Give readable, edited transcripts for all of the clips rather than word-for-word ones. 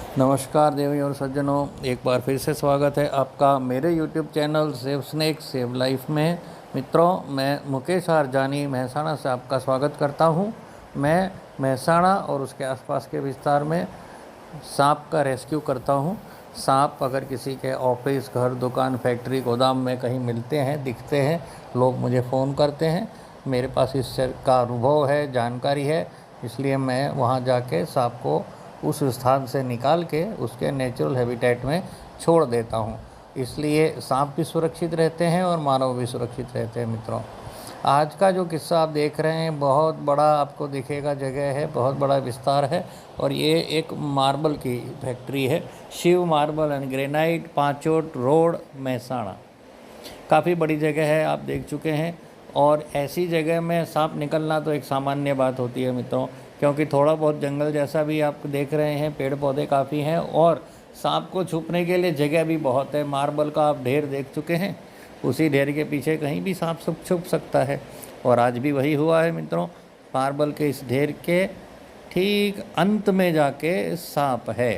नमस्कार देवी और सज्जनों, एक बार फिर से स्वागत है आपका मेरे YouTube channel save snake save life में। मित्रों, मैं मुकेश आरजानी महसाणा से आपका स्वागत करता हूं। मैं महसाणा और उसके आसपास के विस्तार में सांप का रेस्क्यू करता हूं। सांप अगर किसी के ऑफिस, घर, दुकान, फैक्ट्री, गोदाम में कहीं मिलते हैं, दिखते हैं, लोग मुझे फ़ोन करते हैं। मेरे पास इस का अनुभव है, जानकारी है, इसलिए मैं वहाँ जाके सांप को उस स्थान से निकाल के उसके नेचुरल हैबिटेट में छोड़ देता हूँ। इसलिए सांप भी सुरक्षित रहते हैं और मानव भी सुरक्षित रहते हैं। मित्रों, आज का जो किस्सा आप देख रहे हैं बहुत बड़ा आपको दिखेगा जगह है, बहुत बड़ा विस्तार है। और ये एक मार्बल की फैक्ट्री है, Shiv marble and granite, Panchot road, Mehsana. काफ़ी बड़ी जगह है, आप देख चुके हैं। और ऐसी जगह में सांप निकलना तो एक सामान्य बात होती है मित्रों, क्योंकि थोड़ा बहुत जंगल जैसा भी आप देख रहे हैं, पेड़ पौधे काफ़ी हैं और सांप को छुपने के लिए जगह भी बहुत है। मार्बल का आप ढेर देख चुके हैं, उसी ढेर के पीछे कहीं भी सांप छुप सकता है। और आज भी वही हुआ है मित्रों। मार्बल के इस ढेर के ठीक अंत में जाके सांप है।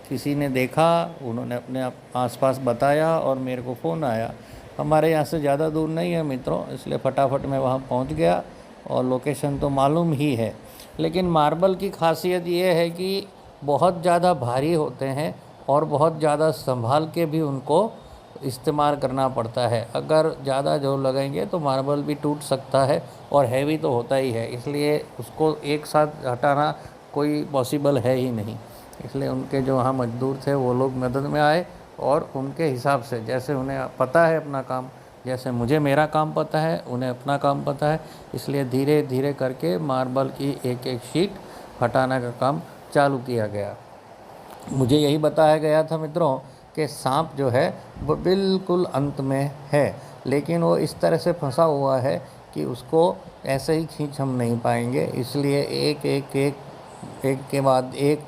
किसी ने देखा, उन्होंने अपने आसपास बताया और मेरे को फ़ोन आया। हमारे यहाँ से ज़्यादा दूर नहीं है मित्रों, इसलिए फटाफट मैं वहाँ पहुँच गया और लोकेशन तो मालूम ही है। लेकिन मार्बल की खासियत ये है कि बहुत ज़्यादा भारी होते हैं और बहुत ज़्यादा संभाल के भी उनको इस्तेमाल करना पड़ता है। अगर ज़्यादा जोर लगाएंगे तो मार्बल भी टूट सकता है और हैवी तो होता ही है, इसलिए उसको एक साथ हटाना कोई पॉसिबल है ही नहीं। इसलिए उनके जो वहाँ मजदूर थे वो लोग मदद में आए और उनके हिसाब से, जैसे उन्हें पता है अपना काम, जैसे मुझे मेरा काम पता है, उन्हें अपना काम पता है, इसलिए धीरे धीरे करके मार्बल की एक एक शीट हटाने का काम चालू किया गया। मुझे यही बताया गया था मित्रों कि सांप जो है वो बिल्कुल अंत में है, लेकिन वो इस तरह से फंसा हुआ है कि उसको ऐसे ही खींच हम नहीं पाएंगे। इसलिए एक के बाद एक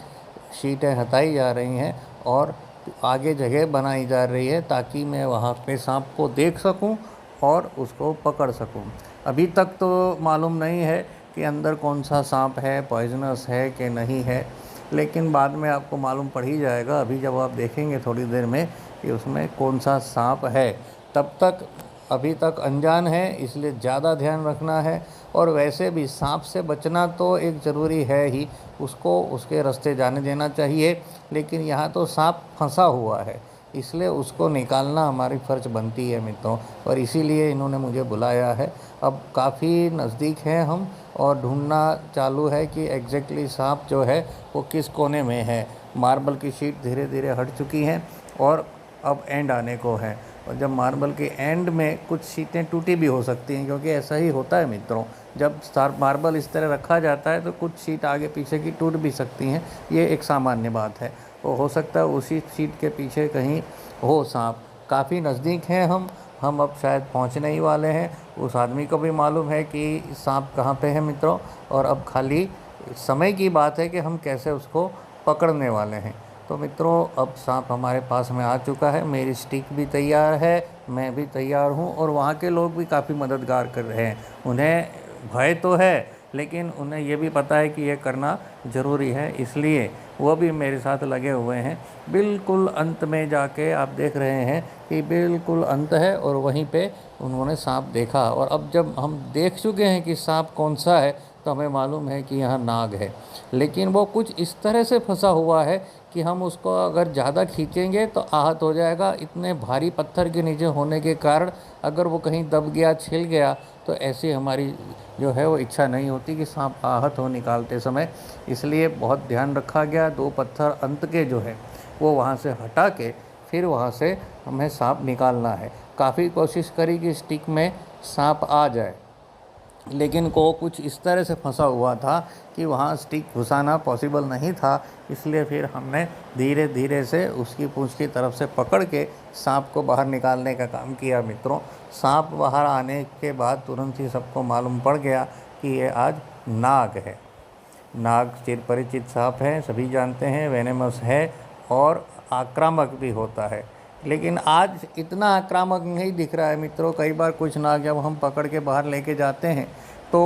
शीटें हटाई जा रही हैं और आगे जगह बनाई जा रही है ताकि मैं वहाँ पे सांप को देख सकूं और उसको पकड़ सकूं। अभी तक तो मालूम नहीं है कि अंदर कौन सा सांप है, पॉइजनस है कि नहीं है, लेकिन बाद में आपको मालूम पड़ ही जाएगा। अभी जब आप देखेंगे थोड़ी देर में कि उसमें कौन सा सांप है, तब तक अभी तक अनजान है, इसलिए ज़्यादा ध्यान रखना है। और वैसे भी सांप से बचना तो एक ज़रूरी है ही, उसको उसके रास्ते जाने देना चाहिए। लेकिन यहाँ तो सांप फंसा हुआ है, इसलिए उसको निकालना हमारी फ़र्ज बनती है मित्रों, और इसीलिए इन्होंने मुझे बुलाया है। अब काफ़ी नज़दीक हैं हम और ढूंढना चालू है कि एग्जैक्टली सांप जो है वो किस कोने में है। मार्बल की शीट धीरे धीरे हट चुकी हैं और अब एंड आने को है। और जब मार्बल के एंड में कुछ शीटें टूटी भी हो सकती हैं, क्योंकि ऐसा ही होता है मित्रों, जब मार्बल इस तरह रखा जाता है तो कुछ शीट आगे पीछे की टूट भी सकती हैं, ये एक सामान्य बात है। वो हो सकता है उसी शीट के पीछे कहीं हो सांप। काफ़ी नज़दीक हैं हम अब शायद पहुंचने ही वाले हैं। उस आदमी को भी मालूम है कि सांप कहाँ पे है मित्रों, और अब खाली समय की बात है कि हम कैसे उसको पकड़ने वाले हैं। तो मित्रों, अब सांप हमारे पास में आ चुका है, मेरी स्टिक भी तैयार है, मैं भी तैयार हूँ और वहाँ के लोग भी काफ़ी मददगार कर रहे हैं। उन्हें भय तो है, लेकिन उन्हें ये भी पता है कि ये करना ज़रूरी है, इसलिए वो भी मेरे साथ लगे हुए हैं। बिल्कुल अंत में जाके आप देख रहे हैं कि बिल्कुल अंत है और वहीं पे उन्होंने सांप देखा। और अब जब हम देख चुके हैं कि सांप कौन सा है, तो हमें मालूम है कि यहाँ नाग है। लेकिन वो कुछ इस तरह से फंसा हुआ है कि हम उसको अगर ज़्यादा खींचेंगे तो आहत हो जाएगा। इतने भारी पत्थर के नीचे होने के कारण अगर वो कहीं दब गया, छिल गया, तो ऐसी हमारी जो है वो इच्छा नहीं होती कि सांप आहत हो निकालते समय। इसलिए बहुत ध्यान रखा गया। 2 पत्थर अंत के जो है वो वहाँ से हटा के फिर वहाँ से हमें सांप निकालना है। काफ़ी कोशिश करी कि स्टिक में सांप आ जाए, लेकिन को कुछ इस तरह से फंसा हुआ था कि वहाँ स्टिक घुसाना पॉसिबल नहीं था। इसलिए फिर हमने धीरे धीरे से उसकी पूंछ की तरफ से पकड़ के सांप को बाहर निकालने का काम किया मित्रों। सांप बाहर आने के बाद तुरंत ही सबको मालूम पड़ गया कि ये आज नाग है। नाग चिर परिचित सांप है, सभी जानते हैं, वेनेमस है और आक्रामक भी होता है। लेकिन आज इतना आक्रामक नहीं दिख रहा है मित्रों। कई बार कुछ नाग जब हम पकड़ के बाहर लेके जाते हैं तो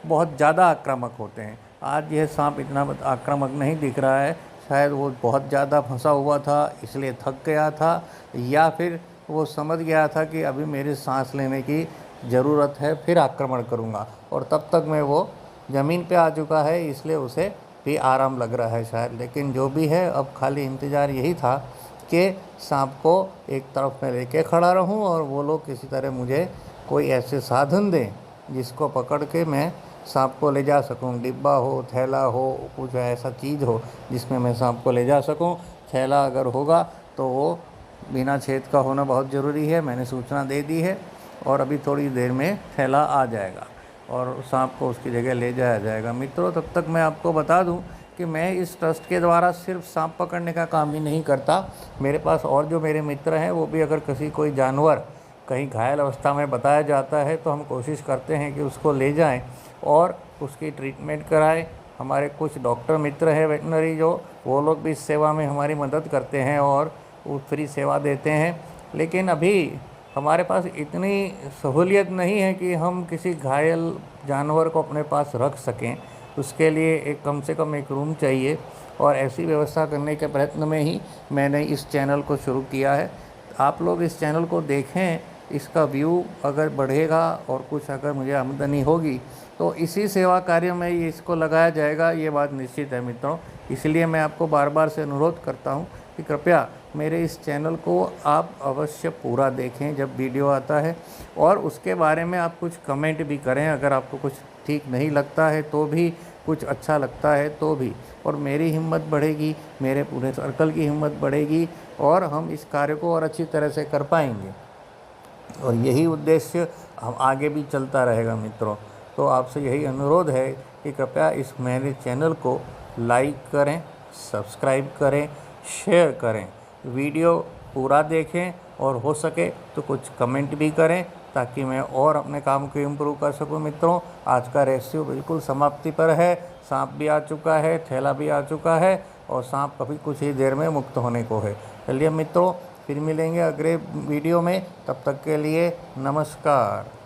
बहुत ज़्यादा आक्रामक होते हैं। आज यह सांप इतना आक्रामक नहीं दिख रहा है। शायद वो बहुत ज़्यादा फंसा हुआ था इसलिए थक गया था, या फिर वो समझ गया था कि अभी मेरी सांस लेने की ज़रूरत है, फिर आक्रमण करूँगा, और तब तक मैं वो ज़मीन पे आ चुका है, इसलिए उसे भी आराम लग रहा है शायद। लेकिन जो भी है, अब खाली इंतज़ार यही था कि सांप को एक तरफ में लेके खड़ा रहूं और वो लोग किसी तरह मुझे कोई ऐसे साधन दें जिसको पकड़ के मैं सांप को ले जा सकूं। डिब्बा हो, थैला हो, कुछ ऐसा चीज़ हो जिसमें मैं सांप को ले जा सकूं। थैला अगर होगा तो वो बिना छेद का होना बहुत ज़रूरी है। मैंने सूचना दे दी है और अभी थोड़ी देर में थैला आ जाएगा और सांप को उसकी जगह ले जाया जाएगा। मित्रों, तब तक मैं आपको बता दूं कि मैं इस ट्रस्ट के द्वारा सिर्फ सांप पकड़ने का काम ही नहीं करता। मेरे पास और जो मेरे मित्र हैं वो भी, अगर किसी कोई जानवर कहीं घायल अवस्था में बताया जाता है तो हम कोशिश करते हैं कि उसको ले जाएं और उसकी ट्रीटमेंट कराएं। हमारे कुछ डॉक्टर मित्र हैं वेटनरी, जो वो लोग भी इस सेवा में हमारी मदद करते हैं और वो फ्री सेवा देते हैं। लेकिन अभी हमारे पास इतनी सहूलियत नहीं है कि हम किसी घायल जानवर को अपने पास रख सकें। उसके लिए एक कम से कम एक रूम चाहिए, और ऐसी व्यवस्था करने के प्रयत्न में ही मैंने इस चैनल को शुरू किया है। आप लोग इस चैनल को देखें, इसका व्यू अगर बढ़ेगा और कुछ अगर मुझे आमदनी होगी तो इसी सेवा कार्य में ही इसको लगाया जाएगा, ये बात निश्चित है मित्रों। इसलिए मैं आपको बार बार से अनुरोध करता हूँ कि कृपया मेरे इस चैनल को आप अवश्य पूरा देखें जब वीडियो आता है, और उसके बारे में आप कुछ कमेंट भी करें। अगर आपको कुछ ठीक नहीं लगता है तो भी, कुछ अच्छा लगता है तो भी, और मेरी हिम्मत बढ़ेगी, मेरे पूरे सर्कल की हिम्मत बढ़ेगी और हम इस कार्य को और अच्छी तरह से कर पाएंगे। और यही उद्देश्य हम आगे भी चलता रहेगा मित्रों। तो आपसे यही अनुरोध है कि कृपया इस मेरे चैनल को लाइक करें, सब्सक्राइब करें, शेयर करें, वीडियो पूरा देखें, और हो सके तो कुछ कमेंट भी करें ताकि मैं और अपने काम को इम्प्रूव कर सकूं। मित्रों, आज का रेस्क्यू बिल्कुल समाप्ति पर है। सांप भी आ चुका है, थैला भी आ चुका है, और सांप कभी कुछ ही देर में मुक्त होने को है। चलिए मित्रों, फिर मिलेंगे अगले वीडियो में। तब तक के लिए नमस्कार।